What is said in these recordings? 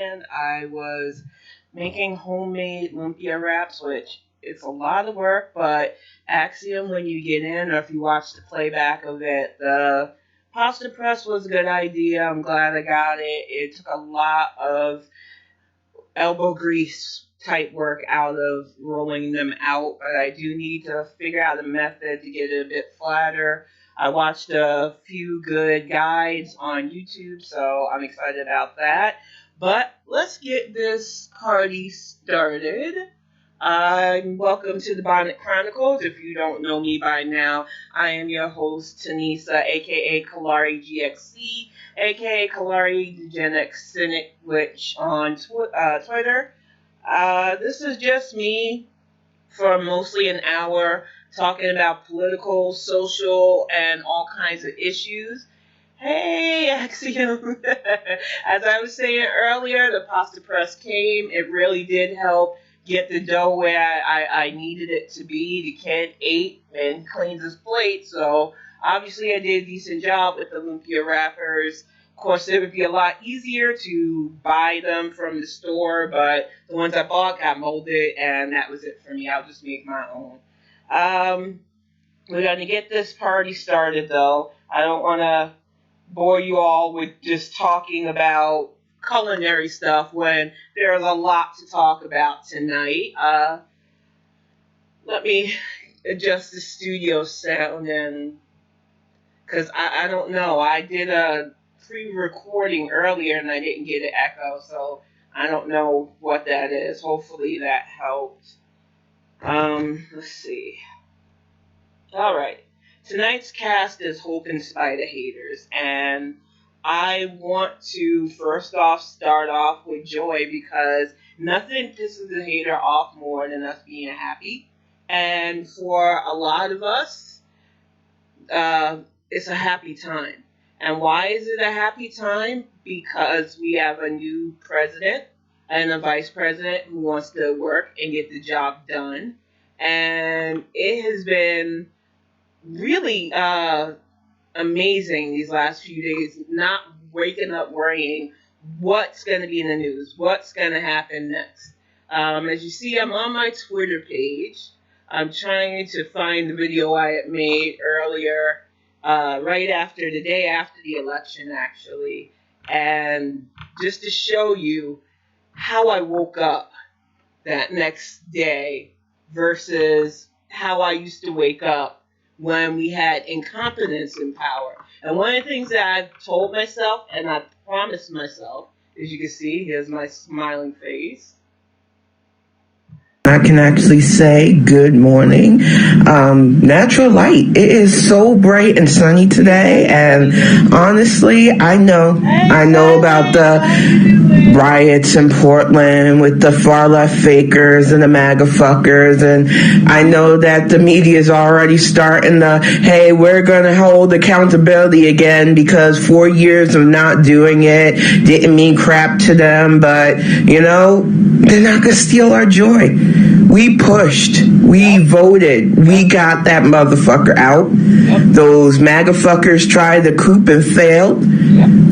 and I was making homemade lumpia wraps, which it's a lot of work, but Axiom, when you get in, or if you watch the playback of it, the pasta press was a good idea. I'm glad I got it. It took a lot of elbow grease type work out of rolling them out, but I do need to figure out a method to get it a bit flatter. I watched a few good guides on YouTube, so I'm excited about that. But let's get this party started. Welcome to the Bonnet Chronicles. If you don't know me by now, I am your host, Tanisa, aka Kalari GXC, aka Kalari the Gen X Cynic Witch on Twitter. This is just me for mostly an hour talking about political, social, and all kinds of issues. Hey, Axiom. As I was saying earlier, the pasta press came. It really did help get the dough where I needed it to be. The kid ate and cleaned his plate, so obviously I did a decent job with the lumpia wrappers. Of course, it would be a lot easier to buy them from the store, but the ones I bought got molded, and that was it for me. I'll just make my own. We're going to get this party started, though. I don't want to bore you all with just talking about culinary stuff when there's a lot to talk about tonight. Let me adjust the studio sound, and because I don't know, I did a pre-recording earlier and I didn't get an echo, so I don't know what that is. Hopefully that helped. Let's see. All right. Tonight's cast is Hope and Spider Haters, and I want to first off start off with joy because nothing pisses a hater off more than us being happy. And for a lot of us, it's a happy time. And why is it a happy time? Because we have a new president and a vice president who wants to work and get the job done. And it has been really amazing these last few days, not waking up worrying what's going to be in the news, what's going to happen next. As you see, I'm on my Twitter page. I'm trying to find the video I had made earlier, right after, the day after the election, actually, and just to show you how I woke up that next day versus how I used to wake up when we had incompetence in power. And one of the things that I've told myself, and I promised myself, as you can see, here's my smiling face. I can actually say good morning. Natural light. It is so bright and sunny today, and honestly, I know about the riots in Portland with the far left fakers and the MagaFuckers, and I know that the media is already starting the, hey, we're going to hold accountability again because 4 years of not doing it didn't mean crap to them, but, you know, they're not going to steal our joy. We pushed, we voted, we got that motherfucker out. Those MagaFuckers tried to coup and failed.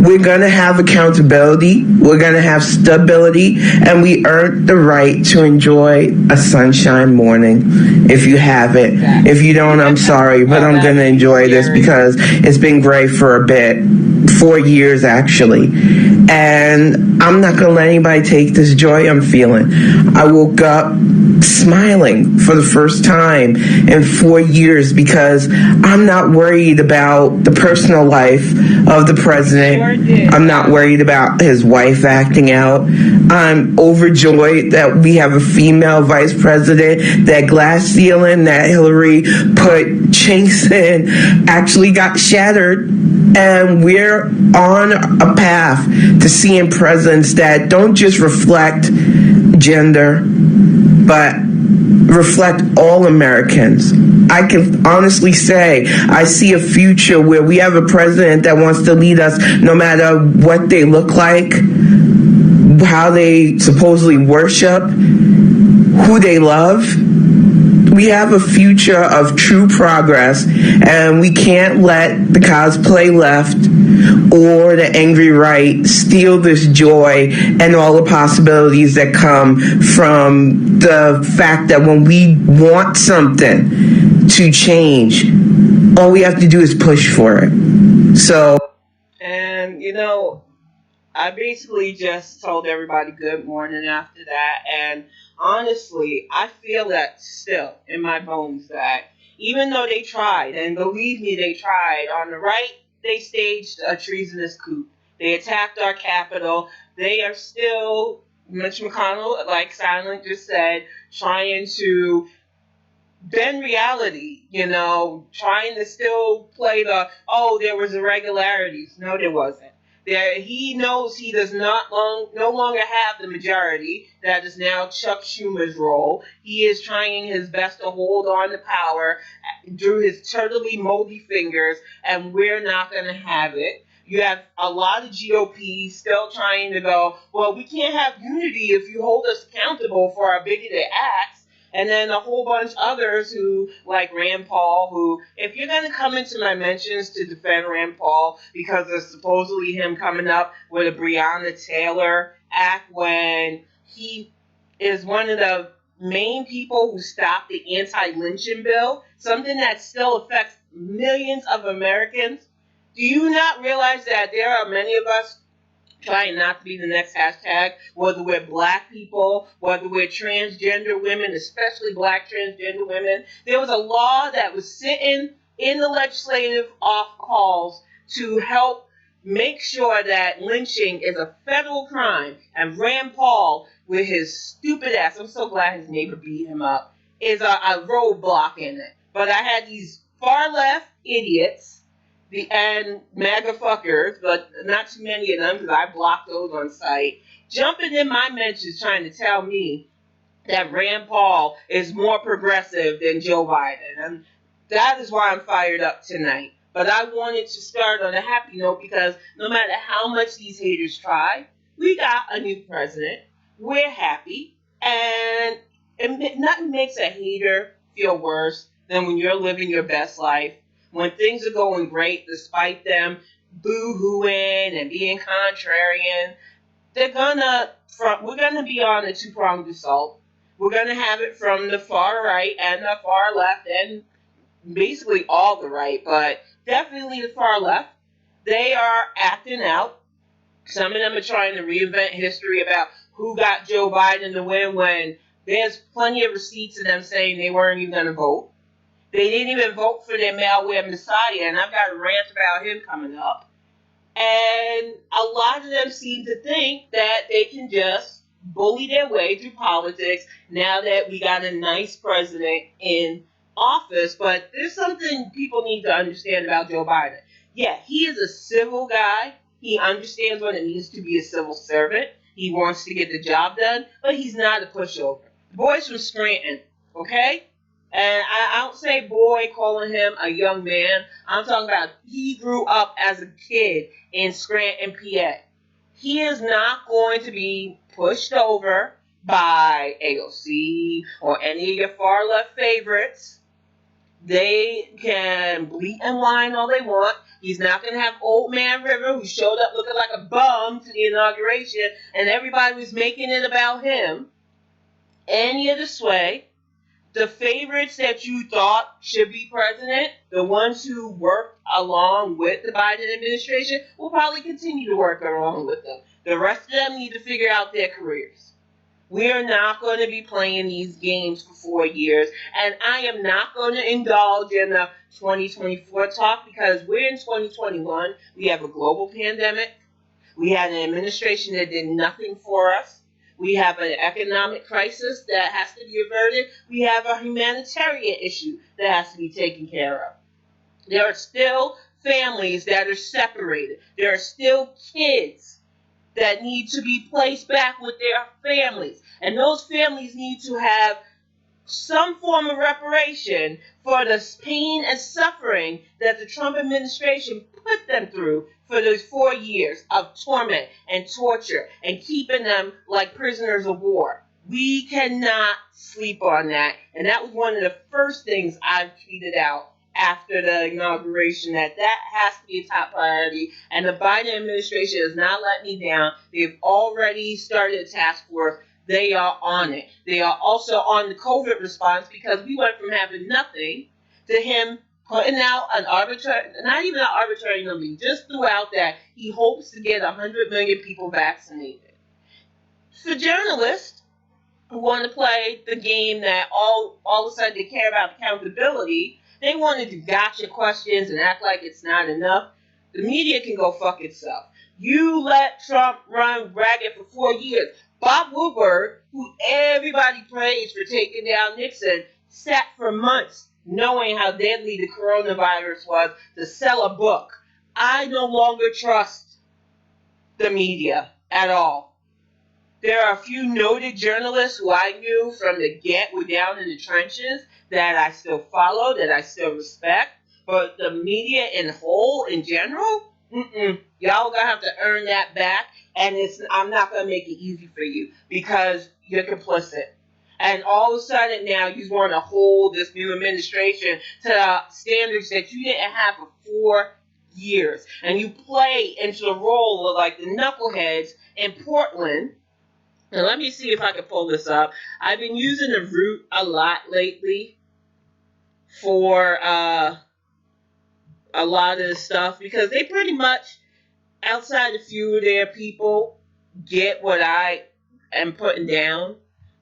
We're going to have accountability, we're going to have stability, and we earned the right to enjoy a sunshine morning. If you have it. If you don't, I'm sorry, but I'm going to enjoy this because it's been great for a bit. 4 years, actually. And I'm not going to let anybody take this joy I'm feeling. I woke up smiling for the first time in 4 years because I'm not worried about the personal life of the president. I'm not worried about his wife acting out. I'm overjoyed that we have a female vice president. That glass ceiling that Hillary put chinks in actually got shattered. And we're on a path to seeing presidents that don't just reflect gender, but reflect all Americans. I can honestly say I see a future where we have a president that wants to lead us no matter what they look like, how they supposedly worship, who they love. we have a future of true progress, and we can't let the cosplay left or the angry right steal this joy and all the possibilities that come from the fact that when we want something to change, all we have to do is push for it. So, And I basically just told everybody good morning after that. And honestly, I feel that still in my bones that even though they tried, and believe me, they tried, on the right, they staged a treasonous coup. They attacked our capital. They are still, Mitch McConnell, like Silent just said, trying to bend reality, trying to still play there was irregularities. No, there wasn't. He knows he does no longer have the majority. That is now Chuck Schumer's role. He is trying his best to hold on to power through his turtly moldy fingers, and we're not going to have it. You have a lot of GOP still trying to go, well, we can't have unity if you hold us accountable for our bigoted acts. And then a whole bunch others who, like Rand Paul, who, if you're going to come into my mentions to defend Rand Paul because of supposedly him coming up with a Breonna Taylor act when he is one of the main people who stopped the anti-lynching bill, something that still affects millions of Americans, do you not realize that there are many of us trying not to be the next hashtag, whether we're black people, whether we're transgender women, especially black transgender women? There was a law that was sitting in the legislative off calls to help make sure that lynching is a federal crime. And Rand Paul, with his stupid ass, I'm so glad his neighbor beat him up, is a roadblock in it. But I had these far left idiots and MagaFuckers, but not too many of them because I blocked those on site, jumping in my mentions trying to tell me that Rand Paul is more progressive than Joe Biden. And that is why I'm fired up tonight. But I wanted to start on a happy note because no matter how much these haters try, we got a new president. We're happy. And nothing makes a hater feel worse than when you're living your best life, when things are going great despite them boo-hooing and being contrarian. We're gonna be on a two-pronged assault. We're gonna have it from the far right and the far left and basically all the right, but definitely the far left. They are acting out. Some of them are trying to reinvent history about who got Joe Biden to win when there's plenty of receipts of them saying they weren't even going to vote. They didn't even vote for their malware messiah, and I've got a rant about him coming up. And a lot of them seem to think that they can just bully their way through politics now that we got a nice president in office. But there's something people need to understand about Joe Biden. Yeah, he is a civil guy. He understands what it means to be a civil servant. He wants to get the job done, but he's not a pushover. The boy's from Scranton, okay? And I don't say boy calling him a young man. I'm talking about he grew up as a kid in Scranton, PA. He is not going to be pushed over by AOC or any of your far left favorites. They can bleat and whine all they want. He's not going to have Old Man River, who showed up looking like a bum to the inauguration, and everybody was making it about him any of the sway. The favorites that you thought should be president, the ones who worked along with the Biden administration, will probably continue to work along with them. The rest of them need to figure out their careers. We are not going to be playing these games for 4 years, and I am not going to indulge in the 2024 talk because we're in 2021. We have a global pandemic. We had an administration that did nothing for us. We have an economic crisis that has to be averted. We have a humanitarian issue that has to be taken care of. There are still families that are separated. There are still kids that need to be placed back with their families. And those families need to have some form of reparation for the pain and suffering that the Trump administration put them through for those 4 years of torment and torture and keeping them like prisoners of war. We cannot sleep on that. And that was one of the first things I tweeted out after the inauguration, that has to be a top priority. And the Biden administration has not let me down. They've already started a task force. They are on it. They are also on the COVID response, because we went from having nothing to him putting out an arbitrary, not even an arbitrary number, he just threw out that he hopes to get 100 million people vaccinated. So journalists who want to play the game that all of a sudden they care about accountability, they want to do gotcha questions and act like it's not enough. The media can go fuck itself. You let Trump run ragged for 4 years. Bob Woodward, who everybody praised for taking down Nixon, sat for months knowing how deadly the coronavirus was to sell a book. I no longer trust the media at all. There are a few noted journalists who I knew from the get were down in the trenches that I still follow, that I still respect. But the media in whole, in general, y'all gonna have to earn that back. And I'm not gonna make it easy for you, because you're complicit. And all of a sudden now you want to hold this new administration to standards that you didn't have for 4 years. And you play into the role of like the knuckleheads in Portland. And let me see if I can pull this up. I've been using the root a lot lately for a lot of the stuff, because they pretty much, outside a few of their people, get what I am putting down.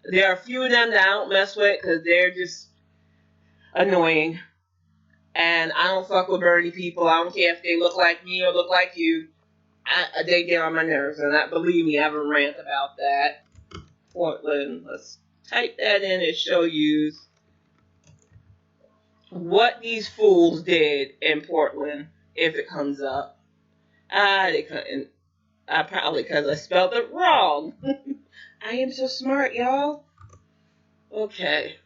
There are a few of them that I don't mess with because they're just annoying. And I don't fuck with Bernie people. I don't care if they look like me or look like you. They get on my nerves. And believe me, I have a rant about that. Portland. Let's type that in and show you what these fools did in Portland if it comes up. They couldn't. Probably because I spelled it wrong. I am so smart, y'all. Okay.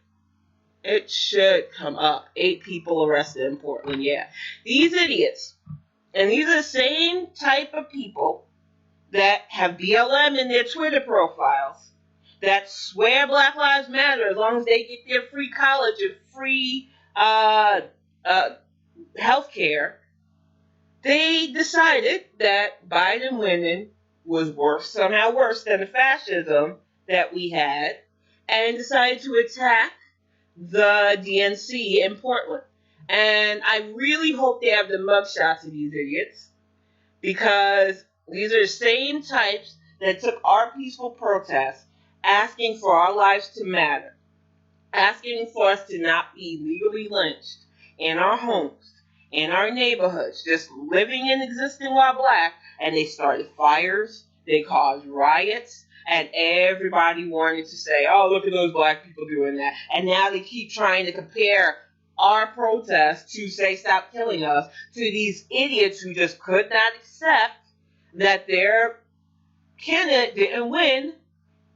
It should come up. 8 people arrested in Portland. Yeah. These idiots. And these are the same type of people that have BLM in their Twitter profiles, that swear Black Lives Matter as long as they get their free college and free health care. They decided that Biden winning was somehow worse than the fascism that we had, and decided to attack the DNC in Portland. And I really hope they have the mugshots of these idiots, because these are the same types that took our peaceful protests, asking for our lives to matter, asking for us to not be legally lynched in our homes, in our neighborhoods, just living and existing while black, and they started fires, they caused riots, and everybody wanted to say, oh, look at those black people doing that. And now they keep trying to compare our protests to say stop killing us to these idiots who just could not accept that their candidate didn't win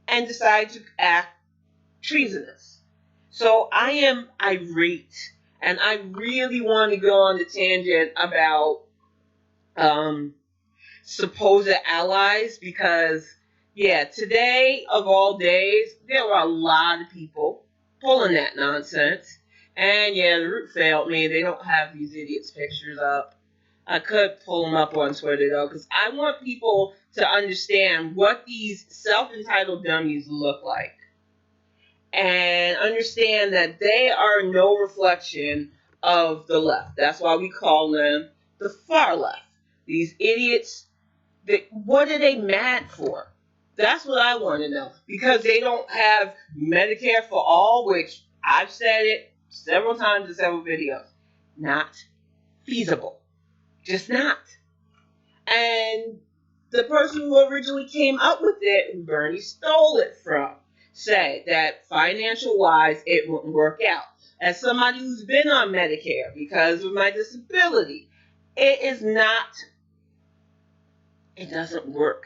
and decide to act treasonous. So I am irate, and I really want to go on the tangent about supposed allies, because yeah, today of all days, there were a lot of people pulling that nonsense. And yeah, the root failed me. They don't have these idiots' pictures up. I could pull them up on Twitter though, because I want people to understand what these self-entitled dummies look like, and understand that they are no reflection of the left. That's why we call them the far left. These idiots, what are they mad for? That's what I want to know. Because they don't have Medicare for all, which I've said it several times in several videos. Not feasible. Just not. And the person who originally came up with it, who Bernie stole it from, said that financial-wise it wouldn't work out. As somebody who's been on Medicare because of my disability, it doesn't work.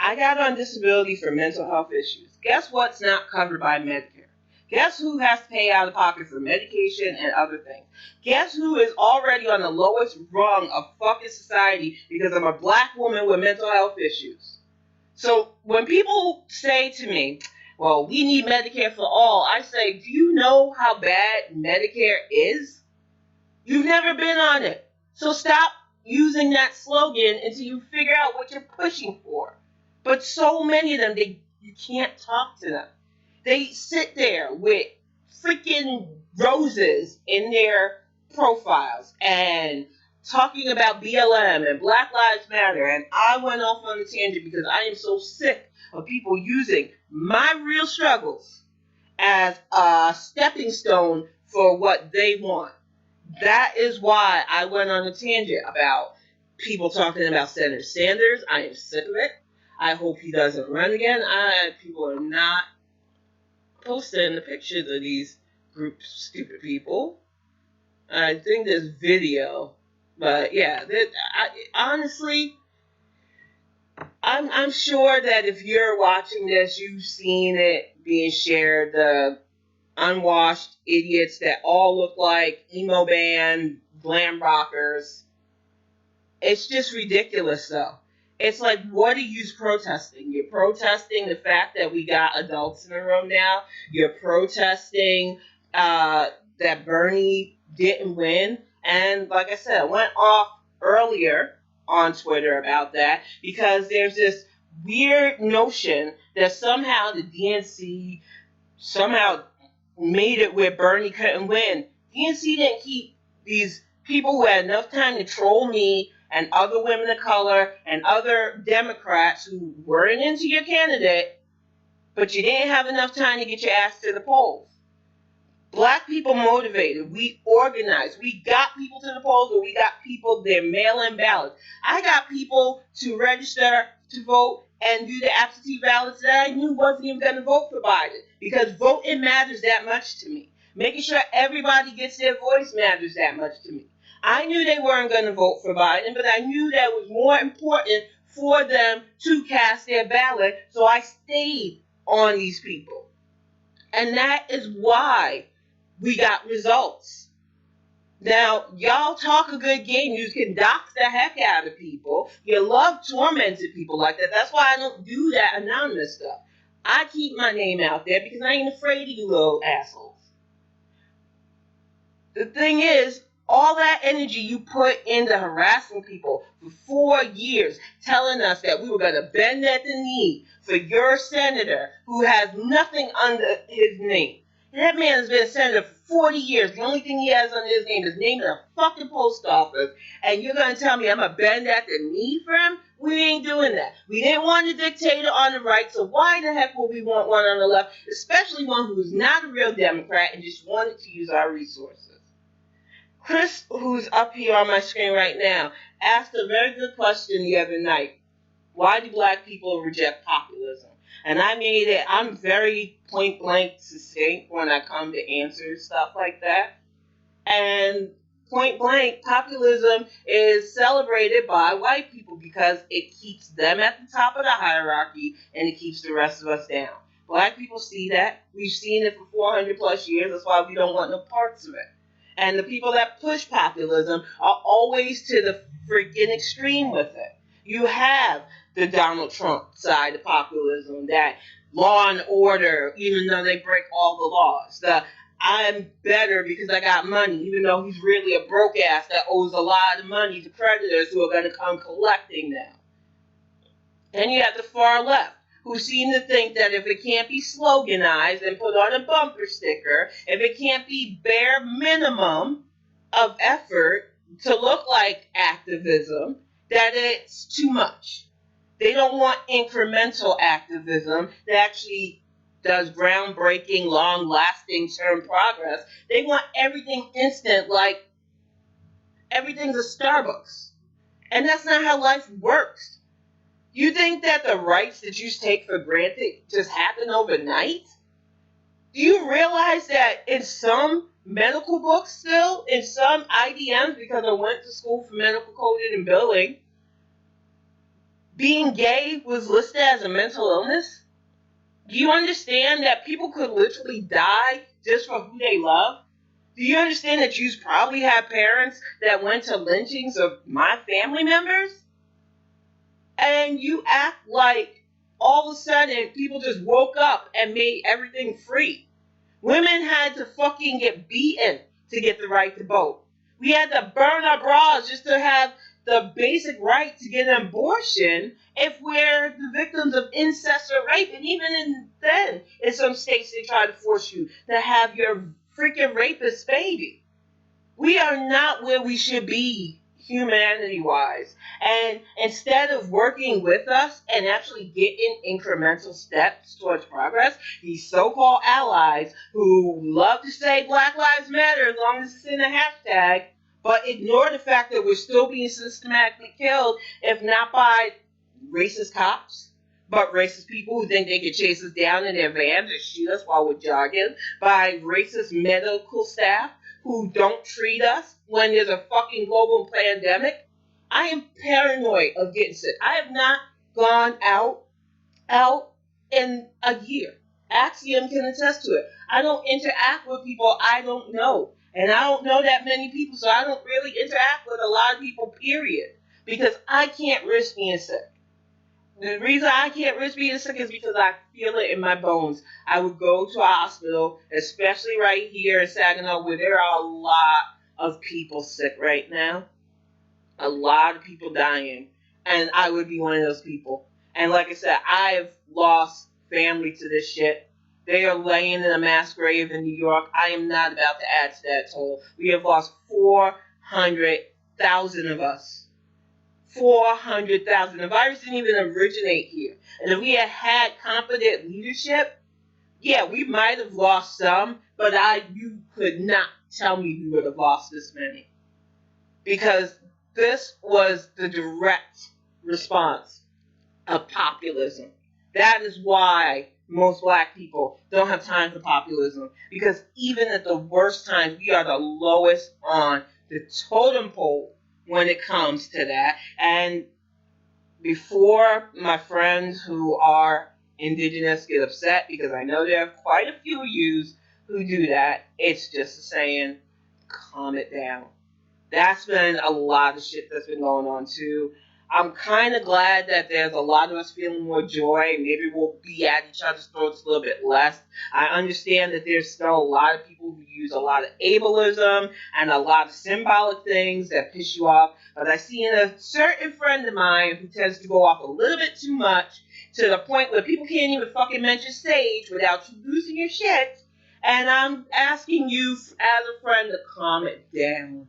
I got on disability for mental health issues. Guess what's not covered by Medicare? Guess who has to pay out of pocket for medication and other things? Guess who is already on the lowest rung of fucking society because I'm a black woman with mental health issues? So when people say to me, well, we need Medicare for all. I say, do you know how bad Medicare is? You've never been on it. So stop using that slogan until you figure out what you're pushing for. But so many of them, you can't talk to them. They sit there with freaking roses in their profiles and talking about BLM and Black Lives Matter. And I went off on a tangent because I am so sick of people using my real struggles as a stepping stone for what they want. That is why I went on a tangent about people talking about Senator Sanders. I am sick of it. I hope he doesn't run again. People are not posting the pictures of these group stupid people. I think there's video, but yeah, honestly, I'm sure that if you're watching this, you've seen it being shared. The unwashed idiots that all look like emo band glam rockers. It's just ridiculous, though. It's like, what are you protesting? You're protesting the fact that we got adults in the room now. You're protesting that Bernie didn't win. And like I said, I went off earlier on Twitter about that because there's this weird notion that somehow the DNC somehow made it where Bernie couldn't win. DNC didn't keep these people who had enough time to troll me and other women of color and other Democrats who weren't into your candidate, but you didn't have enough time to get your ass to the polls. Black people motivated. We organized. We got people to the polls, or we got people their mail-in ballots. I got people to register to vote and do the absentee ballots that I knew wasn't even going to vote for Biden, because voting matters that much to me. Making sure everybody gets their voice matters that much to me. I knew they weren't going to vote for Biden, but I knew that it was more important for them to cast their ballot, so I stayed on these people. And that is why we got results. Now, y'all talk a good game. You can dox the heck out of people. You love tormenting people like that. That's why I don't do that anonymous stuff. I keep my name out there because I ain't afraid of you little assholes. The thing is, all that energy you put into harassing people for 4 years, telling us that we were going to bend at the knee for your senator who has nothing under his name. And that man has been a senator for 40 years. The only thing he has under his name is name in a fucking post office. And you're going to tell me I'm going to bend at the knee for him? We ain't doing that. We didn't want a dictator on the right, so why the heck would we want one on the left, especially one who's not a real Democrat and just wanted to use our resources? Chris, who's up here on my screen right now, asked a very good question the other night. Why do black people reject populism? And I'm very point blank succinct when I come to answer stuff like that. And point blank, populism is celebrated by white people because it keeps them at the top of the hierarchy and it keeps the rest of us down. Black people see that. We've seen it for 400 plus years. That's why we don't want no parts of it. And the people that push populism are always to the freaking extreme with it. You have the Donald Trump side of populism, that law and order, even though they break all the laws. The I'm better because I got money, even though he's really a broke ass that owes a lot of money to creditors who are going to come collecting now. Then you have the far left, who seem to think that if it can't be sloganized and put on a bumper sticker, if it can't be bare minimum of effort to look like activism, that it's too much. They don't want incremental activism that actually does groundbreaking, long-lasting term progress. They want everything instant, like everything's a Starbucks. And that's not how life works. You think that the rights that you take for granted just happen overnight? Do you realize that in some medical books still, in some IDMs, because I went to school for medical coding and billing, being gay was listed as a mental illness? Do you understand that people could literally die just for who they love? Do you understand that you probably have parents that went to lynchings of my family members? And you act like all of a sudden people just woke up and made everything free. Women had to fucking get beaten to get the right to vote. We had to burn our bras just to have the basic right to get an abortion if we're the victims of incest or rape. And even then, in some states, they try to force you to have your freaking rapist baby. We are not where we should be humanity wise. And instead of working with us and actually getting incremental steps towards progress, these so called allies who love to say Black Lives Matter as long as it's in a hashtag, but ignore the fact that we're still being systematically killed, if not by racist cops, but racist people who think they can chase us down in their vans and shoot us while we're jogging, by racist medical staff who don't treat us when there's a fucking global pandemic. I am paranoid of getting sick. I have not gone out in a year. Axiom can attest to it. I don't interact with people I don't know. And I don't know that many people, so I don't really interact with a lot of people, period. Because I can't risk being sick. The reason I can't risk being sick is because I feel it in my bones. I would go to a hospital, especially right here in Saginaw, where there are a lot of people sick right now. A lot of people dying. And I would be one of those people. And like I said, I've lost family to this shit. They are laying in a mass grave in New York. I am not about to add to that toll. We have lost 400,000 of us. 400,000. The virus didn't even originate here. And if we had competent leadership, yeah, we might have lost some, but you could not tell me we would have lost this many. Because this was the direct response of populism. That is why most black people don't have time for populism. Because even at the worst times, we are the lowest on the totem pole when it comes to that. And before my friends who are indigenous get upset, because I know there are quite a few of yous who do that, it's just saying, calm it down. That's been a lot of shit that's been going on too. I'm kind of glad that there's a lot of us feeling more joy. Maybe we'll be at each other's throats a little bit less. I understand that there's still a lot of people who use a lot of ableism and a lot of symbolic things that piss you off. But I see a certain friend of mine who tends to go off a little bit too much to the point where people can't even fucking mention sage without you losing your shit. And I'm asking you as a friend to calm it down.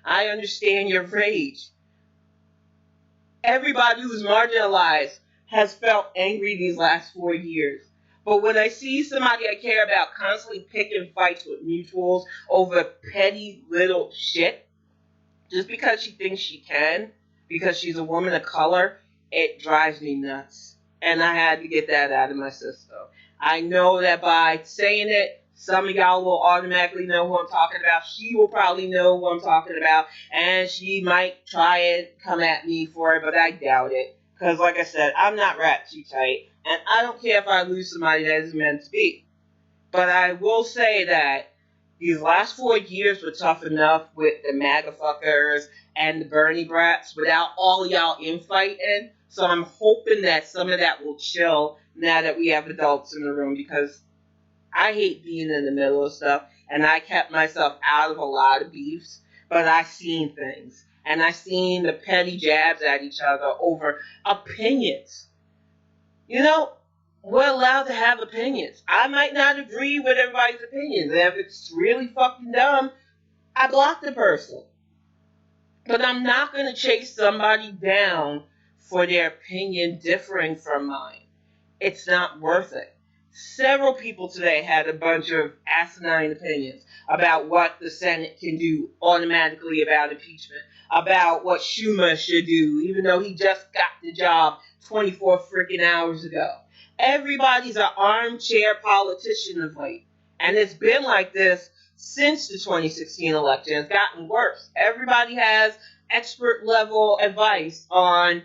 I understand your rage. Everybody who's marginalized has felt angry these last 4 years. But when I see somebody I care about constantly picking fights with mutuals over petty little shit, just because she thinks she can, because she's a woman of color, it drives me nuts. And I had to get that out of my system. I know that by saying it, some of y'all will automatically know who I'm talking about. She will probably know who I'm talking about. And she might try and come at me for it, but I doubt it. Because like I said, I'm not rat too tight. And I don't care if I lose somebody that is meant to be. But I will say that these last 4 years were tough enough with the MagaFuckers and the Bernie Brats without all of y'all infighting. So I'm hoping that some of that will chill now that we have adults in the room, because I hate being in the middle of stuff, and I kept myself out of a lot of beefs, but I seen things. And I seen the petty jabs at each other over opinions. You know, we're allowed to have opinions. I might not agree with everybody's opinions. And if it's really fucking dumb, I block the person. But I'm not going to chase somebody down for their opinion differing from mine. It's not worth it. Several people today had a bunch of asinine opinions about what the Senate can do automatically about impeachment, about what Schumer should do, even though he just got the job 24 freaking hours ago. Everybody's an armchair politician of late. And it's been like this since the 2016 election. It's gotten worse. Everybody has expert level advice on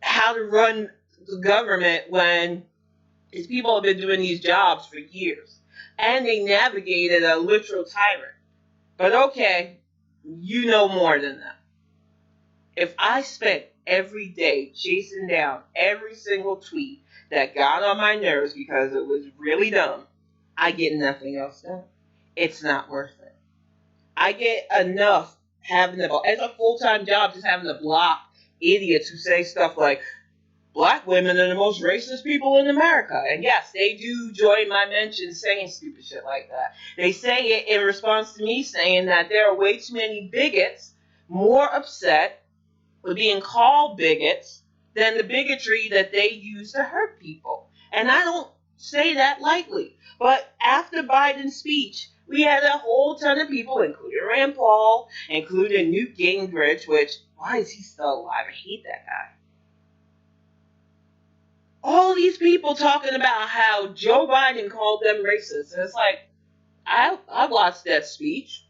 how to run the government when these people have been doing these jobs for years. And they navigated a literal tyrant. But okay, you know more than that. If I spent every day chasing down every single tweet that got on my nerves because it was really dumb, I get nothing else done. It's not worth it. I get enough having to, as a full-time job, just having to block idiots who say stuff like, black women are the most racist people in America. And yes, they do join my mention saying stupid shit like that. They say it in response to me saying that there are way too many bigots more upset with being called bigots than the bigotry that they use to hurt people. And I don't say that lightly. But after Biden's speech, we had a whole ton of people, including Rand Paul, including Newt Gingrich, which, why is he still alive? I hate that guy. All these people talking about how Joe Biden called them racist. And it's like, I watched that speech.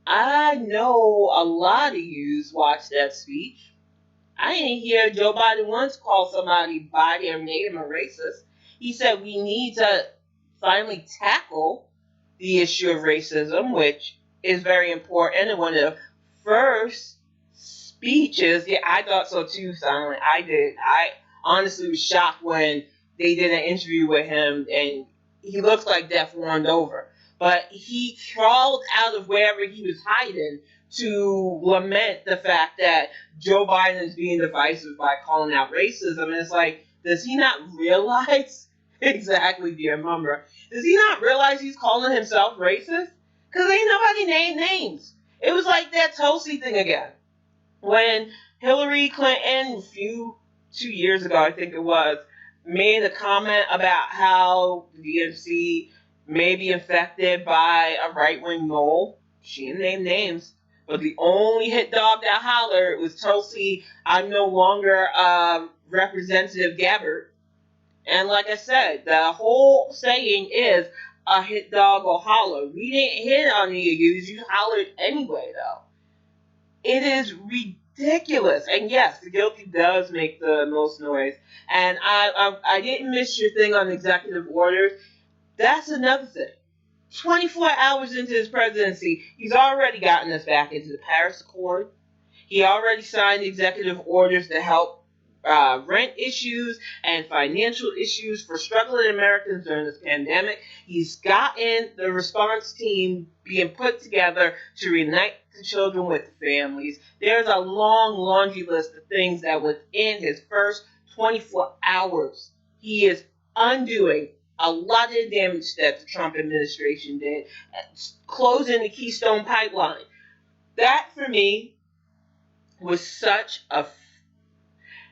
I know a lot of yous watched that speech. I didn't hear Joe Biden once call somebody by their name a racist. He said we need to finally tackle the issue of racism, which is very important. And one of the first speeches, yeah, I thought so too, Silent. I did. I honestly was shocked when they did an interview with him, and he looks like death warmed over. But he crawled out of wherever he was hiding to lament the fact that Joe Biden is being divisive by calling out racism. And it's like, does he not realize exactly, dear Mumra? Does he not realize he's calling himself racist? Because ain't nobody named names. It was like that Tulsi thing again. When Hillary Clinton, 2 years ago, I think it was, made a comment about how the DNC may be infected by a right-wing mole. She didn't name names. But the only hit dog that hollered was Tulsi, I'm no longer Representative Gabbard. And like I said, the whole saying is a hit dog will holler. We didn't hit on any of you hollered anyway, though. It is ridiculous. And yes, the guilty does make the most noise. And I didn't miss your thing on executive orders. That's another thing. 24 hours into his presidency, he's already gotten us back into the Paris Accord. He already signed executive orders to help rent issues and financial issues for struggling Americans during this pandemic. He's gotten the response team being put together to reunite the children with the families. There's a long laundry list of things that within his first 24 hours, he is undoing a lot of the damage that the Trump administration did, closing the Keystone Pipeline. That, for me, was such a...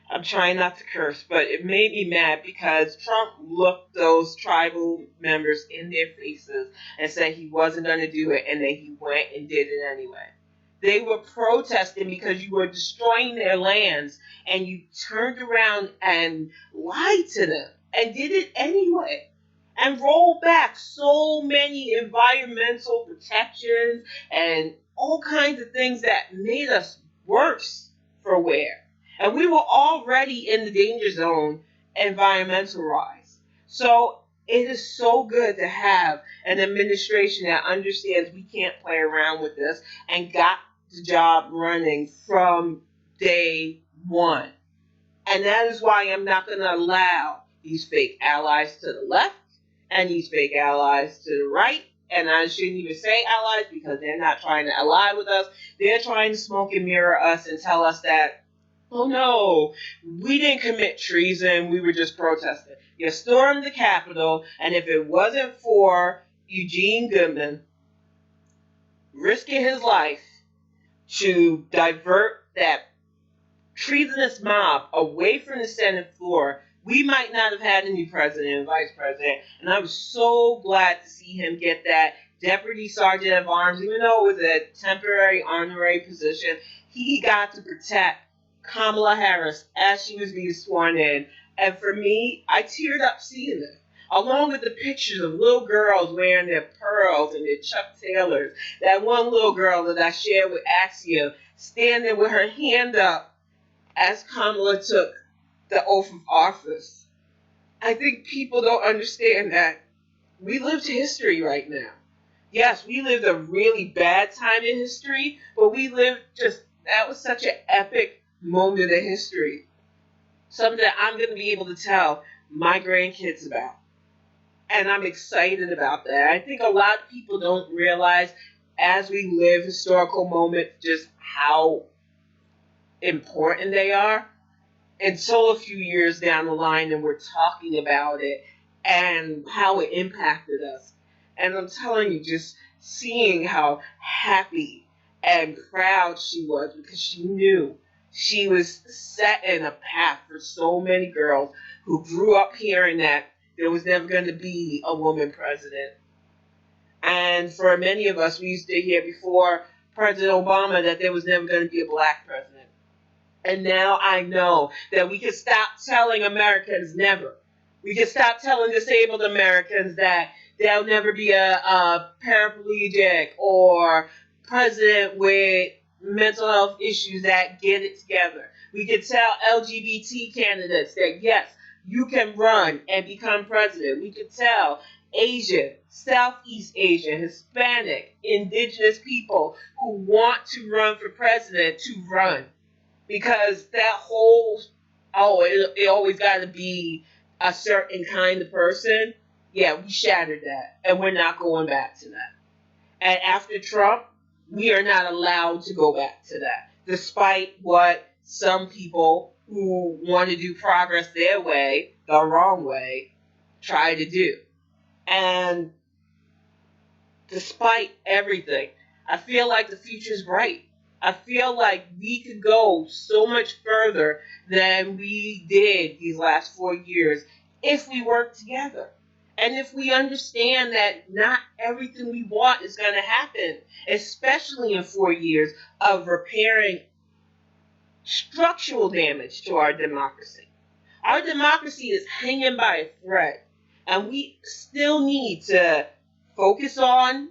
I'm trying not to curse, but it made me mad because Trump looked those tribal members in their faces and said he wasn't going to do it, and then he went and did it anyway. They were protesting because you were destroying their lands, and you turned around and lied to them and did it anyway. And rolled back so many environmental protections and all kinds of things that made us worse for wear. And we were already in the danger zone environmental-wise. So it is so good to have an administration that understands we can't play around with this and got the job running from day one. And that is why I'm not going to allow these fake allies to the left and these fake allies to the right. And I shouldn't even say allies because they're not trying to ally with us. They're trying to smoke and mirror us and tell us that, oh no, we didn't commit treason, we were just protesting. You stormed the Capitol, and if it wasn't for Eugene Goodman risking his life to divert that treasonous mob away from the Senate floor, we might not have had a new president and vice president. And I was so glad to see him get that Deputy Sergeant of Arms, even though it was a temporary honorary position. He got to protect Kamala Harris as she was being sworn in. And for me, I teared up seeing it, along with the pictures of little girls wearing their pearls and their Chuck Taylors. That one little girl that I shared with Axia, standing with her hand up as Kamala took the oath of office. I think people don't understand that we lived history right now. Yes, we lived a really bad time in history, but we lived that was such an epic moment in history. Something that I'm going to be able to tell my grandkids about. And I'm excited about that. I think a lot of people don't realize as we live historical moments just how important they are until a few years down the line and we're talking about it and how it impacted us. And I'm telling you, just seeing how happy and proud she was because she knew she was set in a path for so many girls who grew up hearing that there was never going to be a woman president. And for many of us, we used to hear before President Obama that there was never going to be a black president. And now I know that we can stop telling Americans never. We can stop telling disabled Americans that there'll never be a paraplegic or president with mental health issues that get it together. We can tell LGBT candidates that yes, you can run and become president. We can tell Asian, Southeast Asian, Hispanic, indigenous people who want to run for president to run because that whole it always got to be a certain kind of person. Yeah, we shattered that, and we're not going back to that. And after Trump, we are not allowed to go back to that, despite what some people who want to do progress their way, the wrong way, try to do. And despite everything, I feel like the future is bright. I feel like we could go so much further than we did these last 4 years if we work together. And if we understand that not everything we want is going to happen, especially in 4 years of repairing structural damage to our democracy. Our democracy is hanging by a thread, and we still need to focus on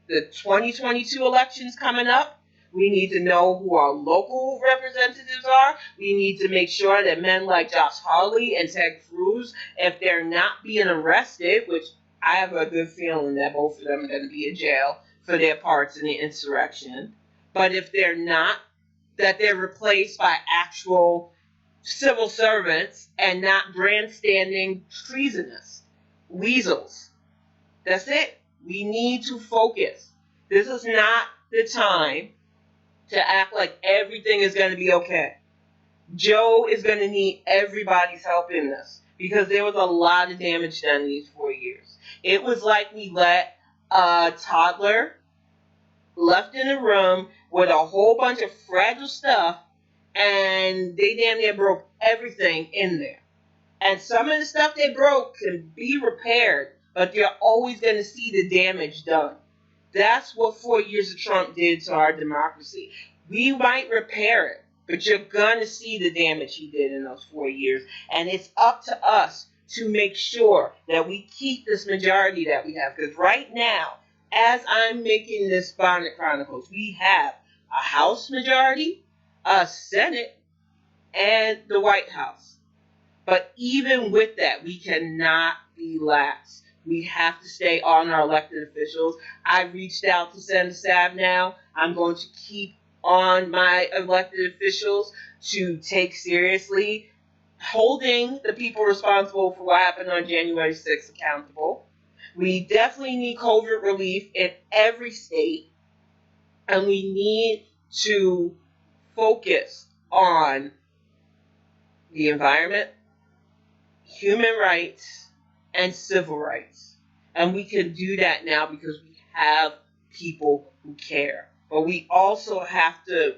the 2022 elections coming up. We need to know who our local representatives are. We need to make sure that men like Josh Hawley and Ted Cruz, if they're not being arrested, which I have a good feeling that both of them are going to be in jail for their parts in the insurrection, but if they're not, that they're replaced by actual civil servants and not grandstanding treasonous weasels. That's it. We need to focus. This is not the time to act like everything is going to be okay. Joe is going to need everybody's help in this because there was a lot of damage done in these 4 years. It was like we let a toddler left in a room with a whole bunch of fragile stuff and they damn near broke everything in there. And some of the stuff they broke can be repaired, but you're always going to see the damage done. That's what 4 years of Trump did to our democracy. We might repair it, but you're going to see the damage he did in those 4 years. And it's up to us to make sure that we keep this majority that we have. Because right now, as I'm making this Bonnet Chronicles, we have a House majority, a Senate, and the White House. But even with that, we cannot be lax. We have to stay on our elected officials. I've reached out to Senator Sav now. I'm going to keep on my elected officials to take seriously holding the people responsible for what happened on January 6th accountable. We definitely need COVID relief in every state, and we need to focus on the environment, human rights, and civil rights. And we can do that now because we have people who care. But we also have to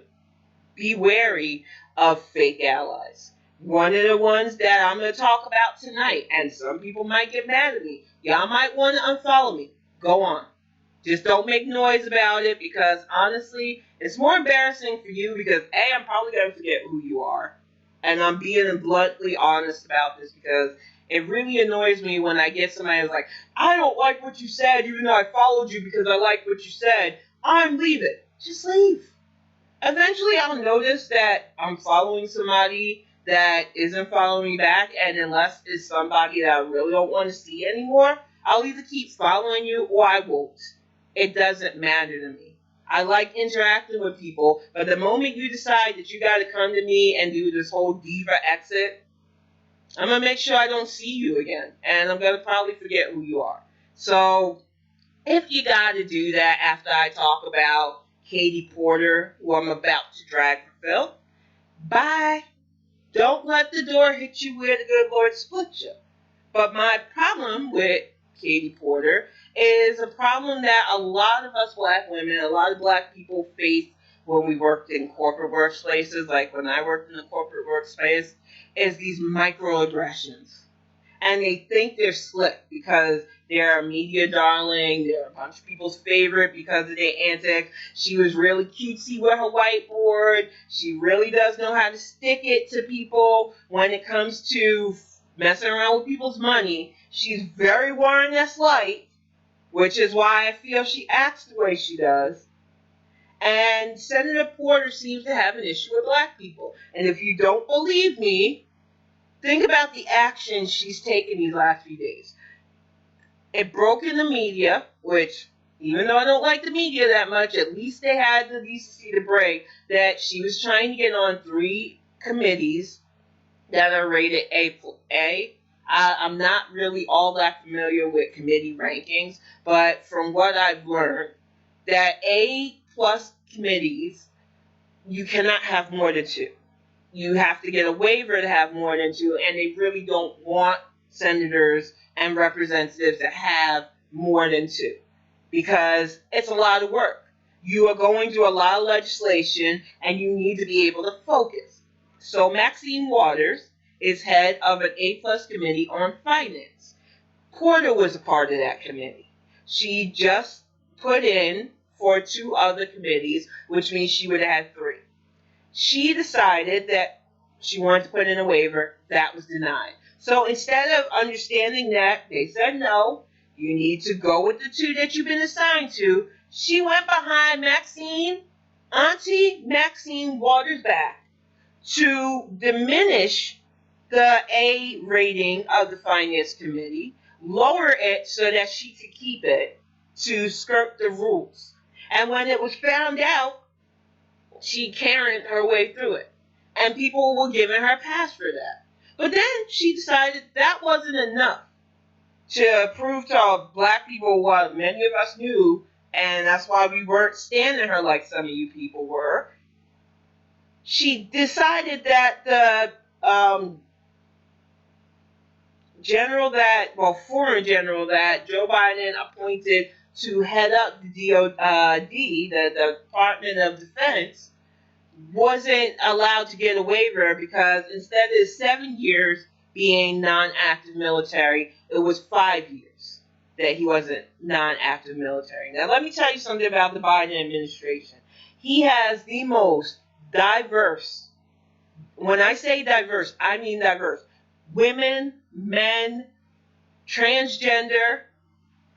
be wary of fake allies. One of the ones that I'm going to talk about tonight, and some people might get mad at me. Y'all might want to unfollow me. Go on. Just don't make noise about it because honestly, it's more embarrassing for you because A, I'm probably going to forget who you are. And I'm being bluntly honest about this because it really annoys me when I get somebody who's like, I don't like what you said even though I followed you because I like what you said. I'm leaving. Just leave. Eventually I'll notice that I'm following somebody that isn't following me back, and unless it's somebody that I really don't want to see anymore, I'll either keep following you or I won't. It doesn't matter to me. I like interacting with people, but the moment you decide that you got to come to me and do this whole diva exit, I'm going to make sure I don't see you again. And I'm going to probably forget who you are. So if you got to do that after I talk about Katie Porter, who I'm about to drag for filth, bye. Don't let the door hit you where the good Lord split you. But my problem with Katie Porter is a problem that a lot of us black women, a lot of black people face when we worked in corporate workplaces, like when I worked in a corporate workspace, is these microaggressions. And they think they're slick because they're a media darling, they're a bunch of people's favorite because of their antics. She was really cutesy with her whiteboard. She really does know how to stick it to people when it comes to messing around with people's money. She's very Warren S. Light, which is why I feel she acts the way she does. And Senator Porter seems to have an issue with black people. And if you don't believe me, think about the action she's taken these last few days. It broke in the media, which, even though I don't like the media that much, at least they had the decency to break that she was trying to get on 3 committees that are rated A. I'm not really all that familiar with committee rankings, but from what I've learned, that A plus committees, you cannot have more than 2. You have to get a waiver to have more than 2, and they really don't want senators and representatives to have more than 2 because it's a lot of work. You are going through a lot of legislation, and you need to be able to focus. So Maxine Waters is head of an A-plus committee on finance. Porter was a part of that committee. She just put in for 2 other committees, which means she would have had 3. She decided that she wanted to put in a waiver. That was denied. So instead of understanding that, they said no, you need to go with the 2 that you've been assigned to. She went behind Auntie Maxine Waters' back to diminish the A rating of the Finance Committee, lower it so that she could keep it, to skirt the rules. And when it was found out, she carried her way through it. And people were giving her a pass for that. But then she decided that wasn't enough to prove to black people what many of us knew, and that's why we weren't standing her like some of you people were. She decided that the foreign general that Joe Biden appointed to head up the DOD, the Department of Defense, wasn't allowed to get a waiver because instead of 7 years being non-active military, it was 5 years that he wasn't non-active military. Now, let me tell you something about the Biden administration. He has the most diverse, when I say diverse, I mean diverse, women, men, transgender.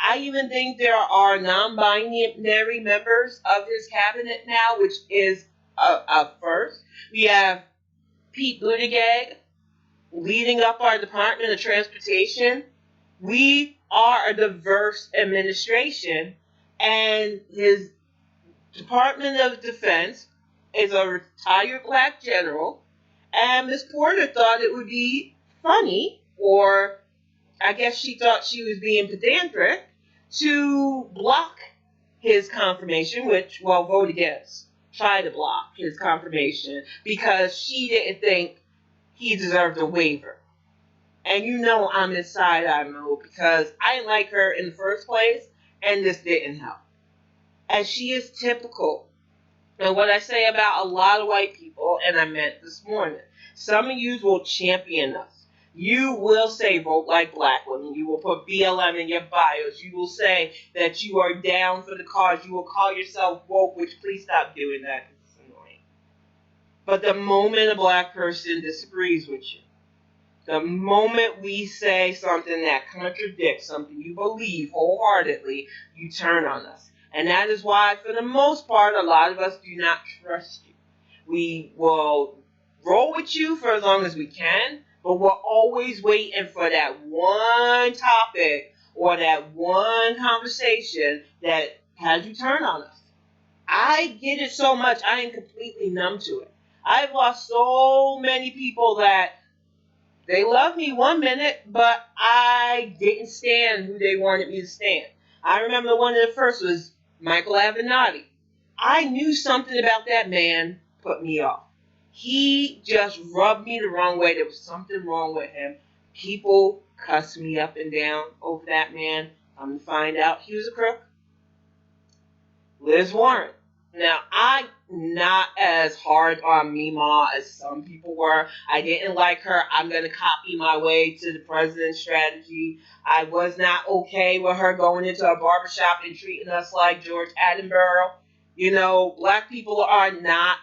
I even think there are non-binary members of his cabinet now, which is a first. We have Pete Buttigieg leading up our Department of Transportation. We are a diverse administration, and his Department of Defense is a retired black general, and Miss Porter thought it would be funny, or I guess she thought she was being pedantic, to block his confirmation, vote against, try to block his confirmation, because she didn't think he deserved a waiver. And you know I'm in side-eye mode because I didn't like her in the first place, and this didn't help. And she is typical. And what I say about a lot of white people, and I meant this morning, some of you will champion us. You will say vote like black women. You will put BLM in your bios. You will say that you are down for the cause. You will call yourself woke, which please stop doing that because it's annoying. But the moment a black person disagrees with you, the moment we say something that contradicts something you believe wholeheartedly, you turn on us. And that is why, for the most part, a lot of us do not trust you. We will roll with you for as long as we can, but we're always waiting for that one topic or that one conversation that has you turn on us. I get it so much, I am completely numb to it. I've lost so many people that They loved me one minute, but I didn't stand who they wanted me to stand. I remember one of the first was Michael Avenatti. I knew something about that man put me off. He just rubbed me the wrong way. There was something wrong with him. People cussed me up and down over that man. I'm to find out he was a crook. Liz Warren. Now, I'm not as hard on Mima as some people were. I didn't like her. I'm going to copy my way to the president's strategy. I was not okay with her going into a barbershop and treating us like George Attenborough. You know, black people are not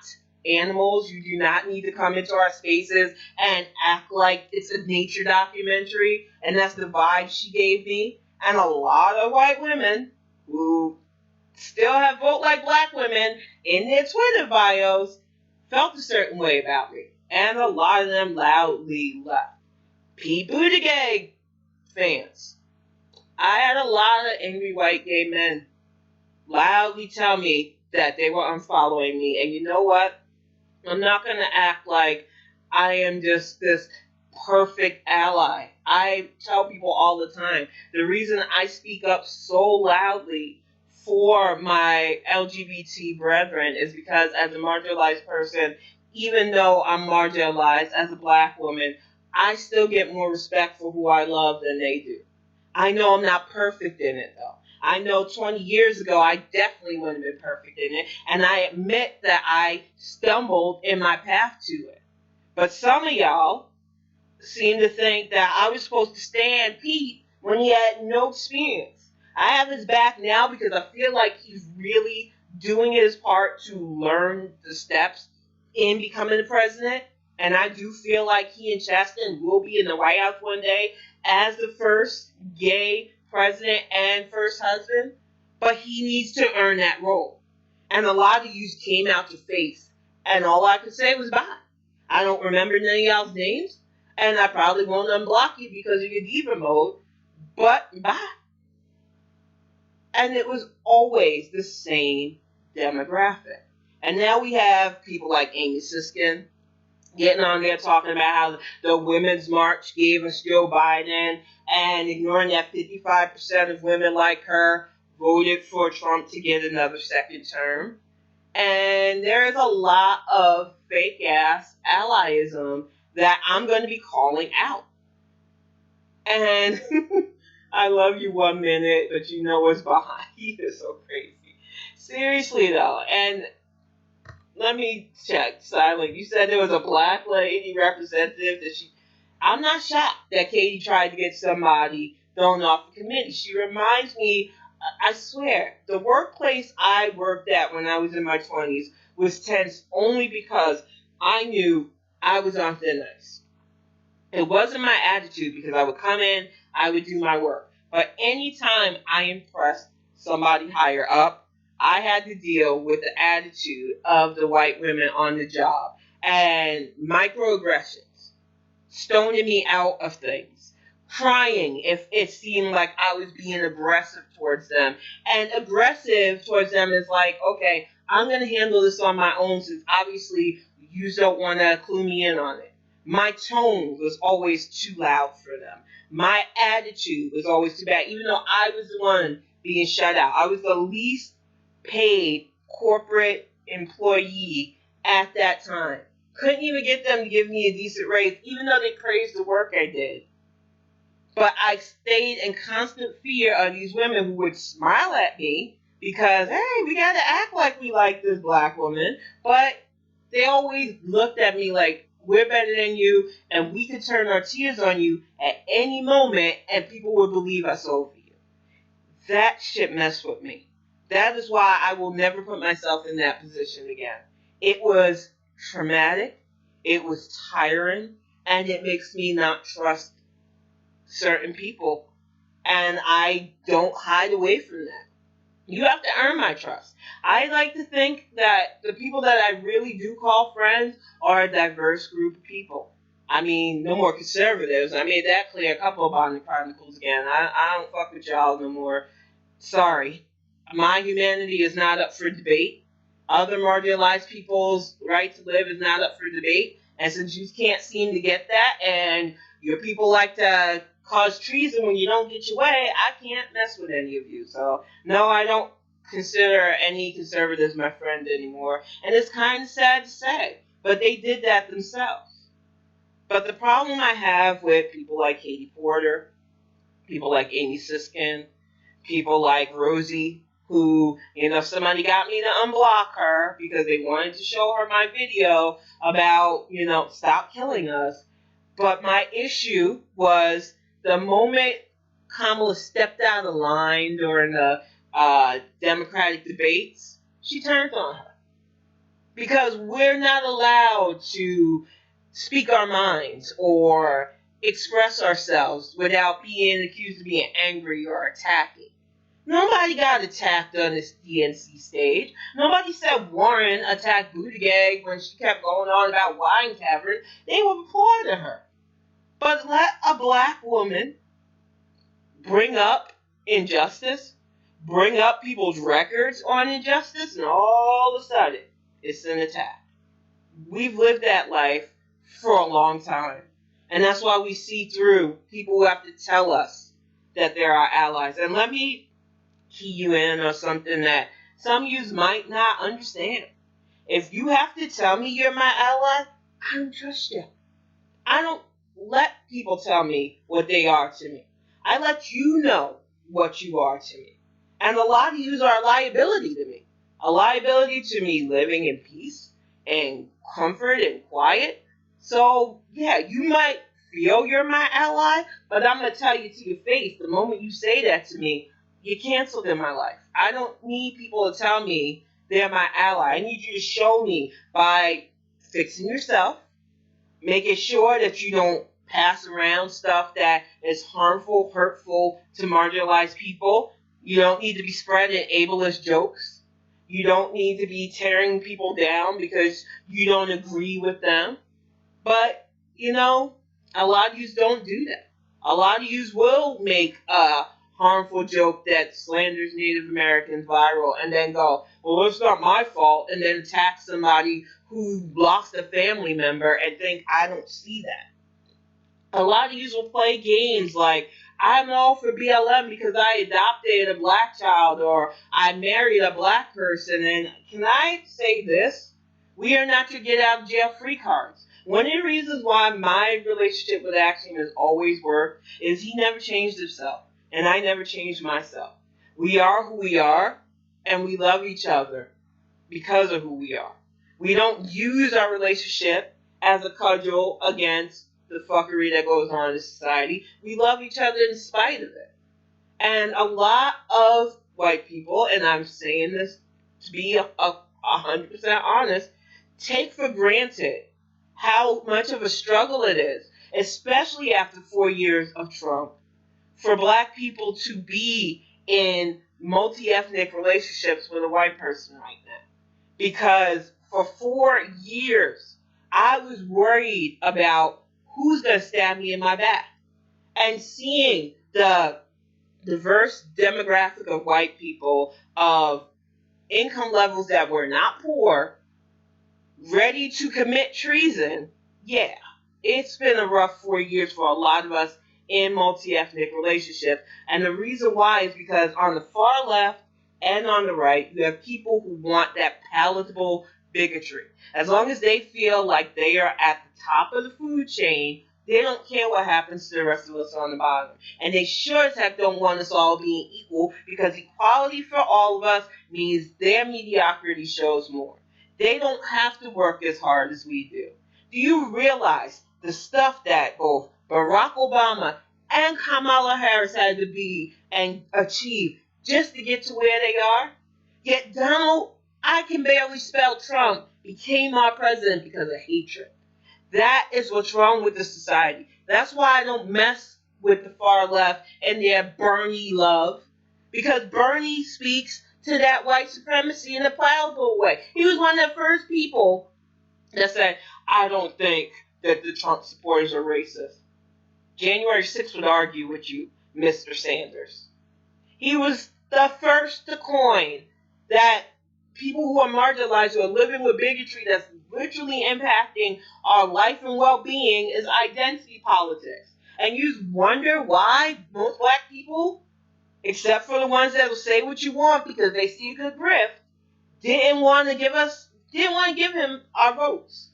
animals. You do not need to come into our spaces and act like it's a nature documentary. And that's the vibe she gave me. And a lot of white women who still have vote like black women in their Twitter bios felt a certain way about me. And a lot of them loudly left. Pete Buttigieg fans. I had a lot of angry white gay men loudly tell me that they were unfollowing me. And you know what? I'm not going to act like I am just this perfect ally. I tell people all the time, the reason I speak up so loudly for my LGBT brethren is because as a marginalized person, even though I'm marginalized as a black woman, I still get more respect for who I love than they do. I know I'm not perfect in it though. I know 20 years ago I definitely wouldn't have been perfect in it, and I admit that I stumbled in my path to it. But some of y'all seem to think that I was supposed to stand Pete when he had no experience. I have his back now because I feel like he's really doing his part to learn the steps in becoming the president. And I do feel like he and Chasten will be in the White House one day as the first gay president and first husband. But he needs to earn that role. And a lot of you came out to face. And all I could say was bye. I don't remember none of y'all's names. And I probably won't unblock you because of your diva mode. But bye. And it was always the same demographic. And now we have people like Amy Siskin getting on there talking about how the Women's March gave us Joe Biden and ignoring that 55% of women like her voted for Trump to get another second term. And there is a lot of fake ass allyism that I'm going to be calling out. And I love you 1 minute, but you know what's behind you. It's so crazy. Seriously though, and let me check. Silent. You said there was a black lady representative that she. I'm not shocked that Katie tried to get somebody thrown off the committee. She reminds me. I swear, the workplace I worked at when I was in my 20s was tense only because I knew I was on thin ice. It wasn't my attitude because I would come in, I would do my work. But anytime I impressed somebody higher up, I had to deal with the attitude of the white women on the job and microaggressions, stoning me out of things, crying if it seemed like I was being aggressive towards them. And aggressive towards them is like, okay, I'm going to handle this on my own since obviously you don't want to clue me in on it. My tone was always too loud for them. My attitude was always too bad, even though I was the one being shut out. I was the least paid corporate employee at that time. Couldn't even get them to give me a decent raise, even though they praised the work I did. But I stayed in constant fear of these women who would smile at me because, hey, we got to act like we like this black woman. But they always looked at me like, we're better than you, and we could turn our tears on you at any moment, and people would believe us over you. That shit messed with me. That is why I will never put myself in that position again. It was traumatic, it was tiring, and it makes me not trust certain people. And I don't hide away from that. You have to earn my trust. I like to think that the people that I really do call friends are a diverse group of people. I mean, no more conservatives. I made that clear a couple of Bonnet Chronicles again. I don't fuck with y'all no more. Sorry. My humanity is not up for debate. Other marginalized people's right to live is not up for debate. And since you can't seem to get that, and Your people like to cause treason when you don't get your way. I can't mess with any of you. So, no, I don't consider any conservatives my friend anymore. And it's kind of sad to say, but they did that themselves. But the problem I have with people like Katie Porter, people like Amy Siskin, people like Rosie, who, somebody got me to unblock her because they wanted to show her my video about, stop killing us. But my issue was the moment Kamala stepped out of line during the Democratic debates, she turned on her. Because we're not allowed to speak our minds or express ourselves without being accused of being angry or attacking. Nobody got attacked on this DNC stage. Nobody said Warren attacked Buttigieg when she kept going on about wine tavern. They were applauding her. But let a black woman bring up injustice, bring up people's records on injustice, and all of a sudden, it's an attack. We've lived that life for a long time. And that's why we see through people who have to tell us that they're our allies. And let me key you in on something that some of you might not understand. If you have to tell me you're my ally, I don't trust you. I don't let people tell me what they are to me. I let you know what you are to me. And a lot of you are a liability to me. A liability to me living in peace and comfort and quiet. So, yeah, you might feel you're my ally, but I'm going to tell you to your face, the moment you say that to me, you're canceled in my life. I don't need people to tell me they're my ally. I need you to show me by fixing yourself, making sure that you don't pass around stuff that is harmful, hurtful to marginalized people. You don't need to be spreading ableist jokes. You don't need to be tearing people down because you don't agree with them. But, a lot of you don't do that. A lot of you will make a harmful joke that slanders Native Americans viral and then go, well, it's not my fault, and then attack somebody who lost a family member and think I don't see that. A lot of you will play games like, I'm all for BLM because I adopted a black child or I married a black person. And can I say this? We are not your get out of jail free cards. One of the reasons why my relationship with Axiom has always worked is he never changed himself and I never changed myself. We are who we are and we love each other because of who we are. We don't use our relationship as a cudgel against the fuckery that goes on in society. We love each other in spite of it. And a lot of white people, and I'm saying this to be 100% honest, take for granted how much of a struggle it is, especially after 4 years of Trump, for black people to be in multi-ethnic relationships with a white person right now. Because for 4 years, I was worried about who's going to stab me in my back. And seeing the diverse demographic of white people of income levels that were not poor, ready to commit treason, yeah, it's been a rough 4 years for a lot of us in multi-ethnic relationships. And the reason why is because on the far left and on the right, you have people who want that palatable bigotry. As long as they feel like they are at the top of the food chain, they don't care what happens to the rest of us on the bottom. And they sure as heck don't want us all being equal, because equality for all of us means their mediocrity shows more. They don't have to work as hard as we do. Do you realize the stuff that both Barack Obama and Kamala Harris had to be and achieve just to get to where they are? Yet Donald, I can barely spell Trump, became our president because of hatred. That is what's wrong with this society. That's why I don't mess with the far left and their Bernie love. Because Bernie speaks to that white supremacy in a palatable way. He was one of the first people that said, I don't think that the Trump supporters are racist. January 6th would argue with you, Mr. Sanders. He was the first to coin that people who are marginalized, who are living with bigotry that's literally impacting our life and well-being, is identity politics. And you wonder why most black people, except for the ones that will say what you want because they see a good grift, didn't want to give him our votes.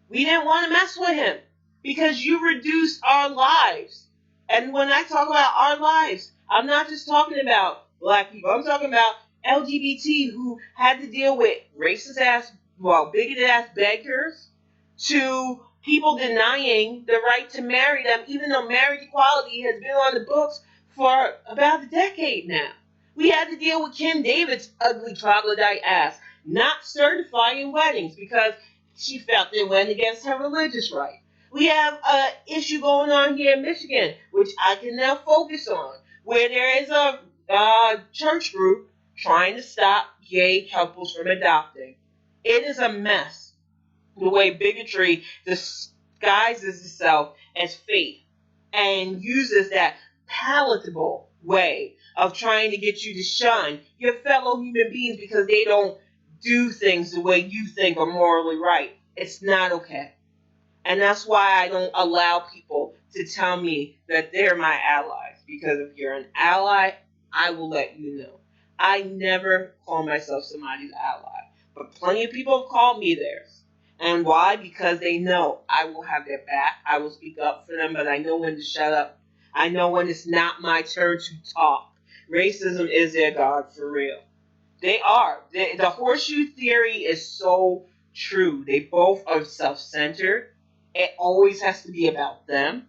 We didn't want to mess with him because you reduced our lives. And when I talk about our lives, I'm not just talking about black people. I'm talking about LGBT who had to deal with bigoted ass beggars, to people denying the right to marry them, even though marriage equality has been on the books for about a decade now. We had to deal with Kim David's ugly troglodyte ass not certifying weddings because she felt it went against her religious right. We have an issue going on here in Michigan, which I can now focus on, where there is a church group trying to stop gay couples from adopting. It is a mess the way bigotry disguises itself as faith and uses that palatable way of trying to get you to shun your fellow human beings because they don't do things the way you think are morally right. It's not okay. And that's why I don't allow people to tell me that they're my allies. Because if you're an ally, I will let you know. I never call myself somebody's ally. But plenty of people have called me theirs. And why? Because they know I will have their back. I will speak up for them, but I know when to shut up. I know when it's not my turn to talk. Racism is their God for real. They are. The horseshoe theory is so true. They both are self-centered. It always has to be about them.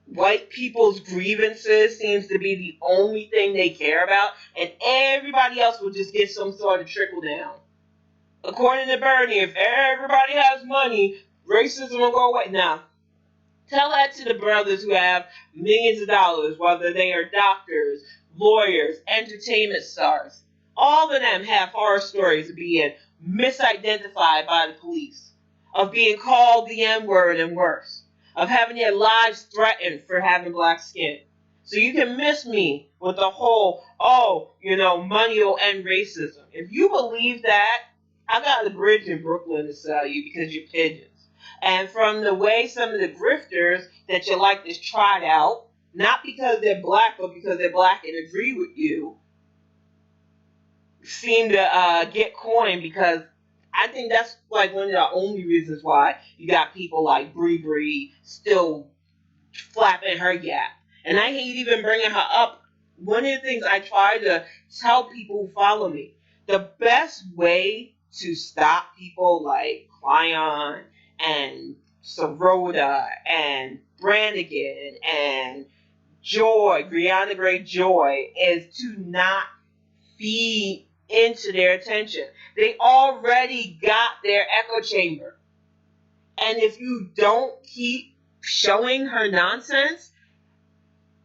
White people's grievances seems to be the only thing they care about, and everybody else will just get some sort of trickle down. According to Bernie, if everybody has money, racism will go away. Now, tell that to the brothers who have millions of dollars, whether they are doctors, lawyers, entertainment stars. All of them have horror stories of being misidentified by the police, of being called the N-word and worse, of having their lives threatened for having black skin. So you can miss me with the whole, money will end racism. If you believe that, I got a bridge in Brooklyn to sell you because you're pigeons. And from the way some of the grifters that you like to trot out, not because they're black, but because they're black and agree with you, seem to get coin, because I think that's like one of the only reasons why you got people like Bree Bree still flapping her yap. And I hate even bringing her up. One of the things I try to tell people who follow me, the best way to stop people like Clyon and Sorota and Brannigan and Joy, Brianna Gray Joy, is to not feed into their attention. They already got their echo chamber. And if you don't keep showing her nonsense,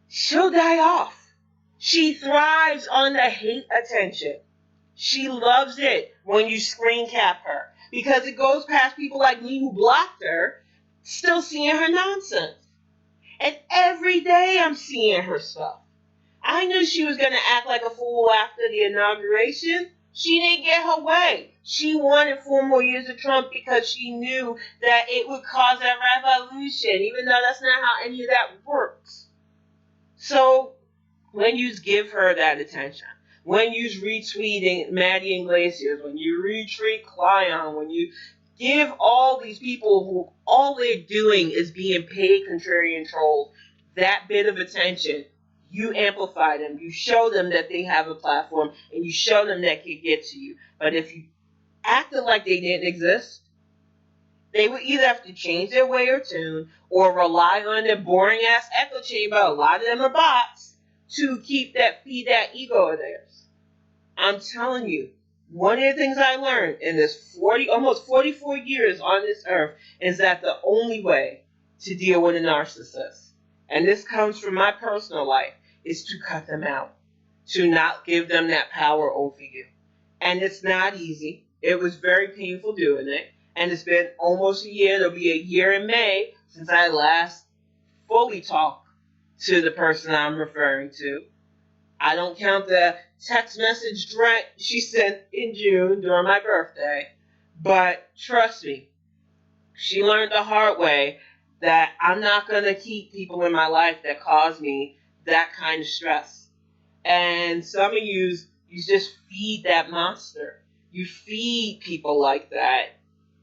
she'll die off. She thrives on the hate attention. She loves it when you screen cap her because it goes past people like me who blocked her, still seeing her nonsense. And every day I'm seeing her stuff. I knew she was going to act like a fool after the inauguration. She didn't get her way. She wanted 4 more years of Trump because she knew that it would cause a revolution, even though that's not how any of that works. So when you give her that attention, when you retweeting Maddie Iglesias, when you retweet Clyon, when you give all these people who all they're doing is being paid contrarian trolls that bit of attention, you amplify them. You show them that they have a platform, and you show them that can get to you. But if you acted like they didn't exist, they would either have to change their way or tune or rely on their boring ass echo chamber. A lot of them are bots to feed that ego of theirs. I'm telling you, one of the things I learned in this almost 44 years on this earth is that the only way to deal with a narcissist, and this comes from my personal life, is to cut them out, to not give them that power over you. And it's not easy. It was very painful doing it. And it's been almost a year. It'll be a year in May since I last fully talked to the person I'm referring to. I don't count the text message she sent in June during my birthday. But trust me, she learned the hard way that I'm not going to keep people in my life that cause me that kind of stress. And some of you just feed that monster. You feed people like that,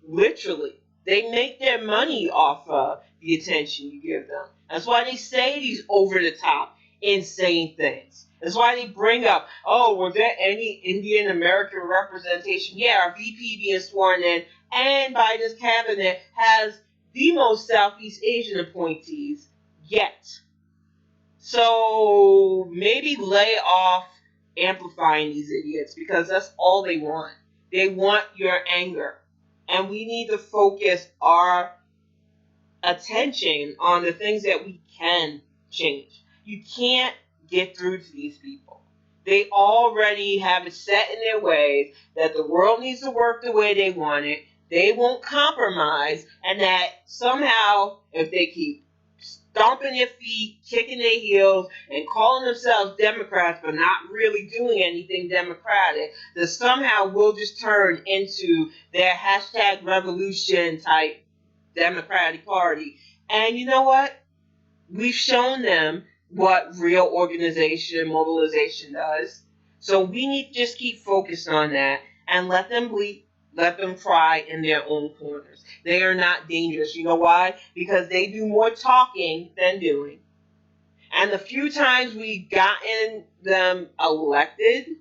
literally. They make their money off of the attention you give them. That's why they say these over the top, insane things. That's why they bring up, oh, was there any Indian American representation? Yeah, our VP being sworn in, and Biden's cabinet has the most Southeast Asian appointees yet. So maybe lay off amplifying these idiots because that's all they want. They want your anger. And we need to focus our attention on the things that we can change. You can't get through to these people. They already have it set in their ways that the world needs to work the way they want it. They won't compromise, and that somehow, if they keep stomping their feet, kicking their heels, and calling themselves Democrats but not really doing anything democratic, that somehow we'll just turn into their hashtag revolution type Democratic Party. And you know what? We've shown them what real organization mobilization does. So we need to just keep focused on that and let them bleed, let them cry in their own corners. They are not dangerous. You know why? Because they do more talking than doing. And the few times we've gotten them elected,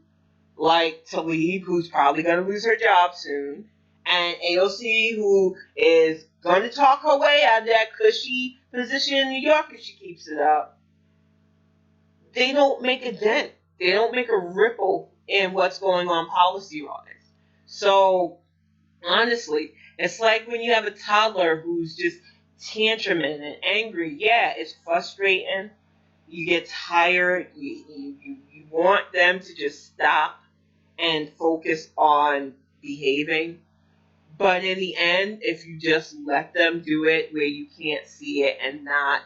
like Talib, who's probably going to lose her job soon, and AOC, who is going to talk her way out of that cushy position in New York if she keeps it up, they don't make a dent. They don't make a ripple in what's going on policy-wise. So, honestly, it's like when you have a toddler who's just tantruming and angry. Yeah, it's frustrating. You get tired. You want them to just stop and focus on behaving. But in the end, if you just let them do it where you can't see it and not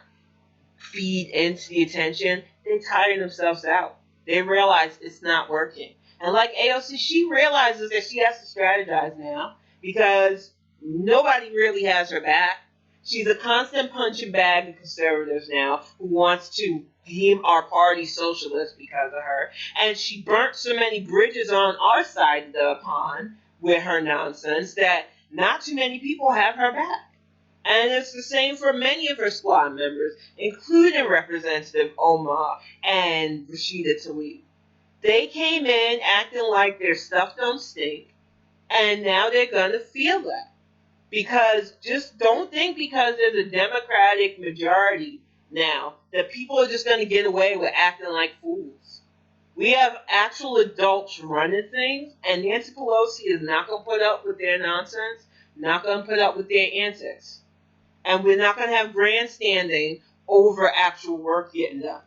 feed into the attention, they tire themselves out. They realize it's not working. And like AOC, she realizes that she has to strategize now because nobody really has her back. She's a constant punching bag of conservatives now who wants to deem our party socialist because of her. And she burnt so many bridges on our side of the pond with her nonsense that not too many people have her back. And it's the same for many of her squad members, including Representative Omar and Rashida Tlaib. They came in acting like their stuff don't stink, and now they're going to feel that. Because just don't think because there's a Democratic majority now that people are just going to get away with acting like fools. We have actual adults running things, and Nancy Pelosi is not going to put up with their nonsense, not going to put up with their antics. And we're not going to have grandstanding over actual work getting done.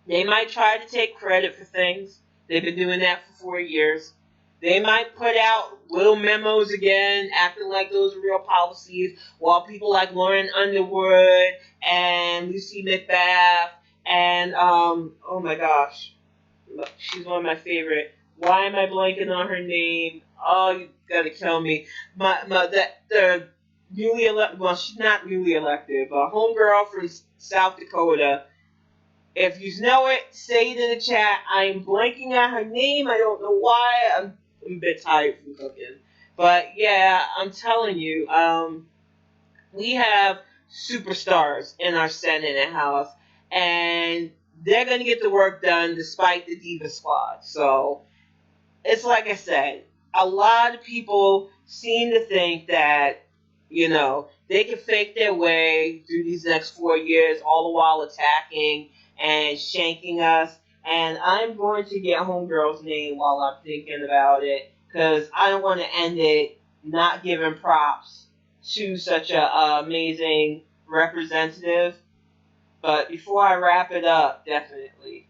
They might try to take credit for things. They've been doing that for 4 years. They might put out little memos again, acting like those are real policies, while people like Lauren Underwood and Lucy McBath and, oh my gosh, she's one of my favorite. Why am I blanking on her name? Oh, you gotta kill me. The newly elected, well, she's not newly elected, but homegirl from South Dakota. If you know it, say it in the chat. I'm blanking on her name. I don't know why. I'm a bit tired from cooking. But yeah, I'm telling you, we have superstars in our Senate and House, and they're going to get the work done despite the Diva Squad. So it's like I said, a lot of people seem to think that, they can fake their way through these next 4 years, all the while attacking and shanking us. And I'm going to get Homegirl's name while I'm thinking about it, because I don't want to end it not giving props to such an amazing representative. But before I wrap it up, definitely.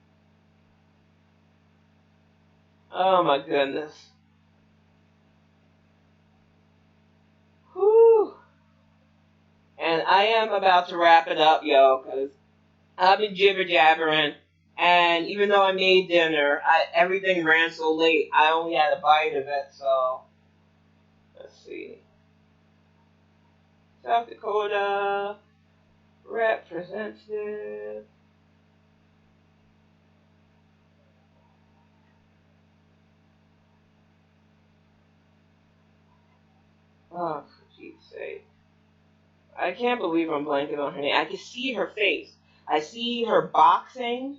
Oh my goodness. Whew. And I am about to wrap it up, yo, because I've been jibber jabbering, And even though I made dinner, everything ran so late. I only had a bite of it. So let's see. South Dakota representative. Oh, for Pete's sake. I can't believe I'm blanking on her name. I can see her face. I see her boxing,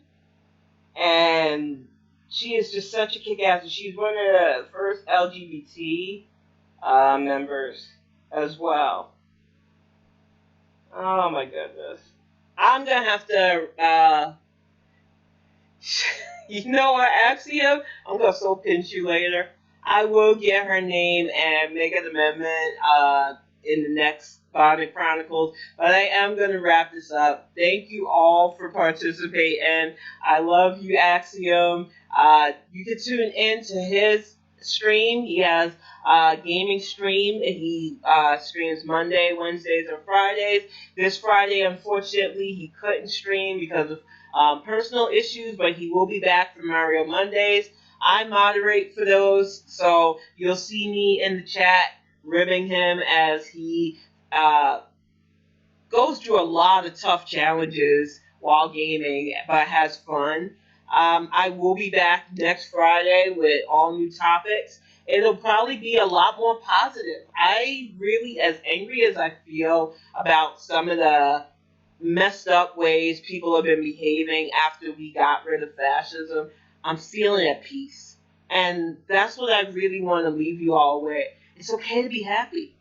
and she is just such a kick-ass. She's one of the first LGBT members as well. Oh my goodness. I'm gonna have to, you know what, Axiom? I'm gonna so pinch you later. I will get her name and make an amendment in the next Bonnet Chronicles, but I am gonna wrap this up. Thank you all for participating. I love you, Axiom. You can tune in to his stream. He has gaming stream. He streams Monday, Wednesdays, and Fridays. This Friday, unfortunately, he couldn't stream because of personal issues, but he will be back for Mario Mondays. I moderate for those, so you'll see me in the chat ribbing him as he uh, goes through a lot of tough challenges while gaming, but has fun. I will be back next Friday with all new topics. It'll probably be a lot more positive. I really, as angry as I feel about some of the messed up ways people have been behaving after we got rid of fascism, I'm feeling at peace. And that's what I really want to leave you all with. It's okay to be happy.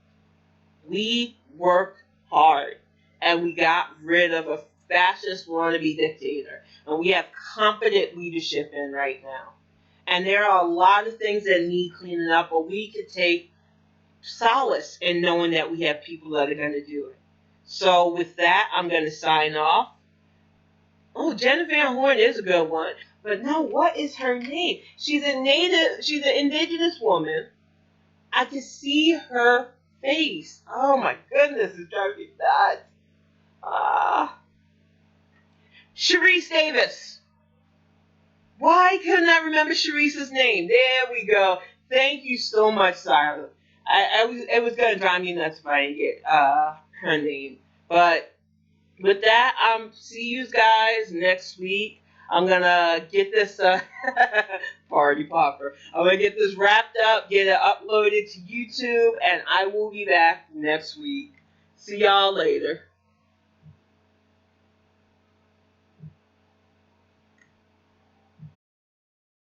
We worked hard and we got rid of a fascist wannabe dictator. And we have competent leadership in right now. And there are a lot of things that need cleaning up, but we can take solace in knowing that we have people that are going to do it. So with that, I'm going to sign off. Oh, Jennifer Van Horn is a good one. But no, what is her name? She's an indigenous woman. I can see her face. Oh my goodness, it's driving me nuts. Ah, Sharice Davis. Why couldn't I remember Sharice's name? There we go. Thank you so much, Silent. It was gonna drive me nuts if I didn't get her name. But with that, see you guys next week. I'm gonna get this party popper. I'm gonna get this wrapped up, get it uploaded to YouTube, and I will be back next week. See y'all later.